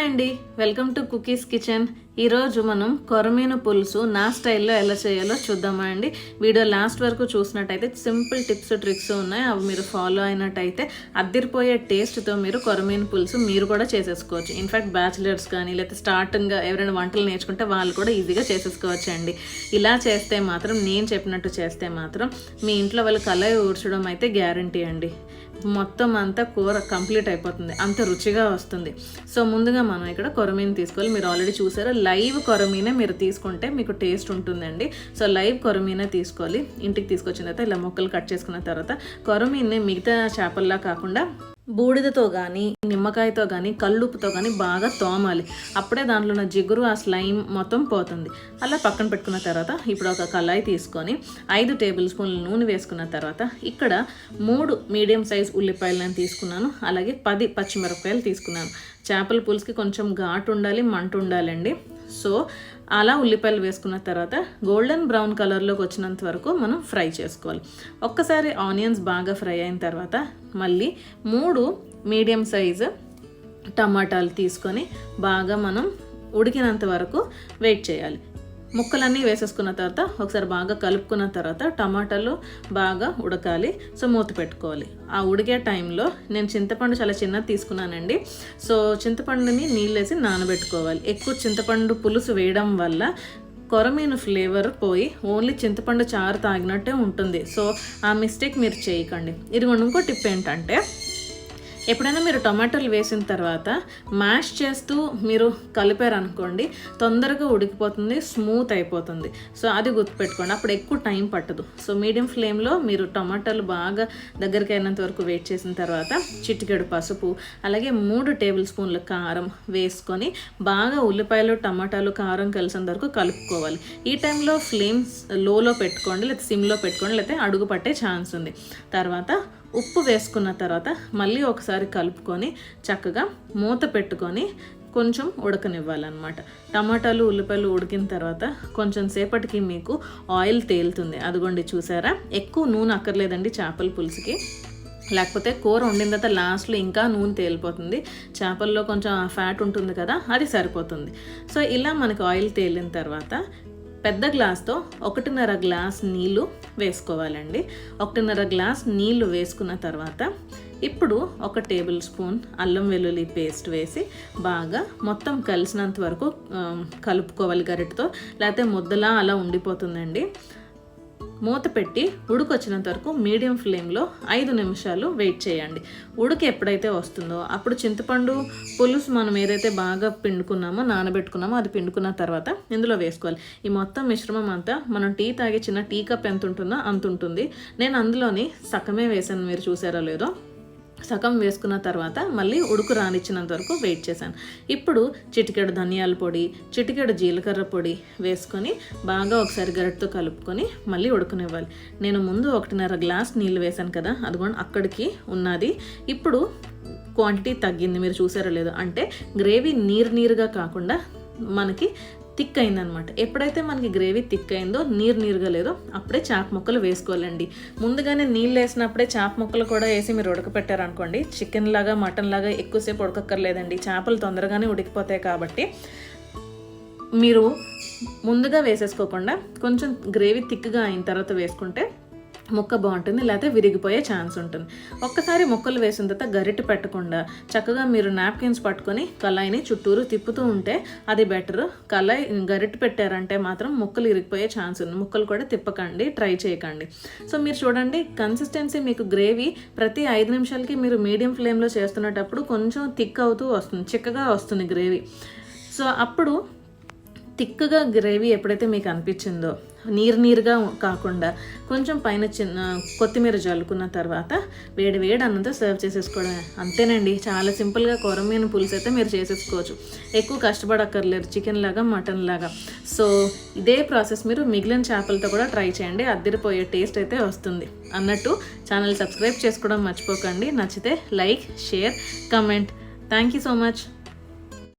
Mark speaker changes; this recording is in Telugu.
Speaker 1: హాయ్ అండి, వెల్కమ్ టు కుకీస్ కిచెన్. ఈరోజు మనం కొరమీను పులుసు నా స్టైల్లో ఎలా చేయాలో చూద్దామా అండి. వీడియో లాస్ట్ వరకు చూసినట్టయితే సింపుల్ టిప్స్ ట్రిక్స్ ఉన్నాయి, అవి మీరు ఫాలో అయినట్టయితే అద్దిరిపోయే టేస్ట్తో మీరు కొరమీను పులుసు మీరు కూడా చేసేసుకోవచ్చు. ఇన్ఫ్యాక్ట్ బ్యాచిలర్స్ కానీ లేకపోతే స్టార్టింగ్గా ఎవరైనా వంటలు నేర్చుకుంటే వాళ్ళు కూడా ఈజీగా చేసేసుకోవచ్చు అండి. ఇలా చేస్తే మాత్రం, నేను చెప్పినట్టు చేస్తే మాత్రం మీ ఇంట్లో వాళ్ళు కళాయి ఊడ్చడం అయితే గ్యారంటీ అండి. మొత్తం అంతా కూర కంప్లీట్ అయిపోతుంది, అంత రుచిగా వస్తుంది. సో ముందుగా మనం ఇక్కడ కొరమీను తీసుకోవాలి. మీరు ఆల్రెడీ చూసారు, లైవ్ కొరమీనే మీరు తీసుకుంటే మీకు టేస్ట్ ఉంటుందండి. సో లైవ్ కొరమీనే తీసుకోవాలి. ఇంటికి తీసుకొచ్చిన తర్వాత ఇలా ముక్కలు కట్ చేసుకున్న తర్వాత కొరమీన్ని మిగతా చేపల్లా కాకుండా బూడిదతో కానీ నిమ్మకాయతో కానీ కల్లుప్పుతో కానీ బాగా తోమాలి. అప్పుడే దాంట్లో ఉన్న జిగురు, ఆ స్లైమ్ మొత్తం పోతుంది. అలా పక్కన పెట్టుకున్న తర్వాత ఇప్పుడు ఒక కళాయి తీసుకొని 5 టేబుల్ స్పూన్ల నూనె వేసుకున్న తర్వాత ఇక్కడ 3 మీడియం సైజ్ ఉల్లిపాయలు నేను తీసుకున్నాను. అలాగే 10 పచ్చిమిరపకాయలు తీసుకున్నాను. చేపల పులుసుకి కొంచెం ఘాటు ఉండాలి, మంట ఉండాలండి. సో అలా ఉల్లిపాయలు వేసుకున్న తర్వాత గోల్డెన్ బ్రౌన్ కలర్లోకి వచ్చినంత వరకు మనం ఫ్రై చేసుకోవాలి. ఒక్కసారి ఆనియన్స్ బాగా ఫ్రై అయిన తర్వాత మళ్ళీ 3 మీడియం సైజు టమాటాలు తీసుకొని బాగా మనం ఉడికినంత వరకు వెయిట్ చేయాలి. ముక్కలన్నీ వేసేసుకున్న తర్వాత ఒకసారి బాగా కలుపుకున్న తర్వాత టమాటాలు బాగా ఉడకాలి. సో మూత పెట్టుకోవాలి. ఆ ఉడికే టైంలో నేను చింతపండు చాలా చిన్నది తీసుకున్నానండి. సో చింతపండుని నీళ్ళేసి నానబెట్టుకోవాలి. ఎక్కువ చింతపండు పులుసు వేయడం వల్ల కొరమీను ఫ్లేవర్ పోయి ఓన్లీ చింతపండు చారు తాగినట్టే ఉంటుంది. సో ఆ మిస్టేక్ మీరు చేయకండి. ఇదిగోండి, ఇంకో టిప్ ఏంటంటే, ఎప్పుడైనా మీరు టొమాటోలు వేసిన తర్వాత మ్యాష్ చేస్తూ మీరు కలిపారనుకోండి, తొందరగా ఉడికిపోతుంది, స్మూత్ అయిపోతుంది. సో అది గుర్తుపెట్టుకోండి, అప్పుడు ఎక్కువ టైం పట్టదు. సో మీడియం ఫ్లేమ్లో మీరు టొమాటోలు బాగా దగ్గరికి అయినంత వరకు వెయిట్ చేసిన తర్వాత చిటికెడు పసుపు, అలాగే 3 టేబుల్ స్పూన్ల కారం వేసుకొని బాగా ఉల్లిపాయలు టమాటాలు కారం కలిసినంత వరకు కలుపుకోవాలి. ఈ టైంలో ఫ్లేమ్స్ లోలో పెట్టుకోండి, లేకపోతే సిమ్లో పెట్టుకోండి, లేకపోతే అడుగు పట్టే ఛాన్స్ ఉంది. తర్వాత ఉప్పు వేసుకున్న తర్వాత మళ్ళీ ఒకసారి కలుపుకొని చక్కగా మూత పెట్టుకొని కొంచెం ఉడకనివ్వాలన్నమాట. టమాటాలు ఉల్లిపాయలు ఉడికిన తర్వాత కొంచెం సేపటికి మీకు ఆయిల్ తేలుతుంది. అదిగోండి, చూసారా? ఎక్కువ నూనె అక్కర్లేదండి చేపల పులుసుకి, లేకపోతే కూర వండిన తర్వాత లాస్ట్లో ఇంకా నూనె తేలిపోతుంది. చేపల్లో కొంచెం ఫ్యాట్ ఉంటుంది కదా, అది సరిపోతుంది. సో ఇలా మనకు ఆయిల్ తేలిన తర్వాత పెద్ద గ్లాస్తో 1.5 గ్లాస్ నీళ్ళు వేసుకోవాలండి. 1.5 గ్లాస్ నీళ్ళు వేసుకున్న తర్వాత ఇప్పుడు 1 టేబుల్ స్పూన్ అల్లం వెల్లుల్లి పేస్ట్ వేసి బాగా మొత్తం కలిసినంత వరకు కలుపుకోవాలి గరిటతో, లేకపోతే ముద్దలా అలా ఉండిపోతుందండి. మూత పెట్టి ఉడికొచ్చినంత వరకు మీడియం ఫ్లేమ్లో 5 నిమిషాలు వెయిట్ చేయండి. ఉడికి ఎప్పుడైతే వస్తుందో అప్పుడు చింతపండు పులుసు మనం ఏదైతే బాగా పిండుకున్నామో, నానబెట్టుకున్నామో, అది పిండుకున్న తర్వాత ఇందులో వేసుకోవాలి. ఈ మొత్తం మిశ్రమం అంతా మనం టీ తాగే చిన్న టీ కప్ ఎంత ఉంటుందో అంత ఉంటుంది. నేను అందులోని సగమే వేసాను, మీరు చూసారో లేదో. సగం వేసుకున్న తర్వాత మళ్ళీ ఉడుకు రానిచ్చినంత వరకు వెయిట్ చేశాను. ఇప్పుడు చిటికెడు ధనియాల పొడి, చిటికెడు జీలకర్ర పొడి వేసుకొని బాగా ఒకసారి గరిటతో కలుపుకొని మళ్ళీ ఉడకనివ్వాలి. నేను ముందు 1.5 గ్లాస్ నీళ్ళు వేశాను కదా, అదిగోండి అక్కడికి ఉన్నది. ఇప్పుడు క్వాంటిటీ తగ్గింది, మీరు చూసారో లేదో. అంటే గ్రేవీ నీరుగా కాకుండా మనకి థిక్ అయిందనమాట. ఎప్పుడైతే మనకి గ్రేవీ థిక్ అయిందో, నీరుగా లేదో, అప్పుడే చేప ముక్కలు వేసుకోవాలండి. ముందుగానే నీళ్ళు వేసినప్పుడే చేప ముక్కలు కూడా వేసి మీరు ఉడకపెట్టారనుకోండి, చికెన్ లాగా మటన్ లాగా ఎక్కువసేపు ఉడకక్కర్లేదండి. చేపలు తొందరగానే ఉడికిపోతాయి. కాబట్టి మీరు ముందుగా వేసేసుకోకుండా కొంచెం గ్రేవీ థిక్గా అయిన తర్వాత వేసుకుంటే ముక్క బాగుంటుంది, లేకపోతే విరిగిపోయే ఛాన్స్ ఉంటుంది. ఒక్కసారి ముక్కలు వేసిన తర్వాత గరిటె పెట్టకుండా చక్కగా మీరు నాప్కిన్స్ పట్టుకొని కళాయిని చుట్టూరు తిప్పుతూ ఉంటే అది బెటర్. కళాయి గరిటె పెట్టారంటే మాత్రం ముక్కలు ఇరిగిపోయే ఛాన్స్ ఉంది. ముక్కలు కూడా తిప్పకండి, ట్రై చేయకండి. సో మీరు చూడండి, కన్సిస్టెన్సీ మీకు గ్రేవీ ప్రతి 5 నిమిషాలకి మీరు మీడియం ఫ్లేమ్లో చేస్తున్నప్పుడు కొంచెం థిక్ అవుతూ వస్తుంది, చిక్కగా వస్తుంది గ్రేవీ. సో అప్పుడు థిక్గా గ్రేవీ ఎప్పుడైతే మీకు అనిపించిందో, నీరుగా కాకుండా కొంచెం పైన చిన్న కొత్తిమీర జల్లుకున్న తర్వాత వేడి అన్నంతో సర్వ్ చేసేసుకోవడం. అంతేనండి, చాలా సింపుల్గా కొరమీను పులుసు అయితే మీరు చేసేసుకోవచ్చు. ఎక్కువ కష్టపడక్కర్లేదు, చికెన్ లాగా మటన్ లాగా. సో ఇదే ప్రాసెస్ మీరు మిగిలిన చేపలతో కూడా ట్రై చేయండి, అద్దరిపోయే టేస్ట్ అయితే వస్తుంది. అన్నట్టు ఛానల్ సబ్స్క్రైబ్ చేసుకోవడం మర్చిపోకండి. నచ్చితే like, share, comment. Thank you so much.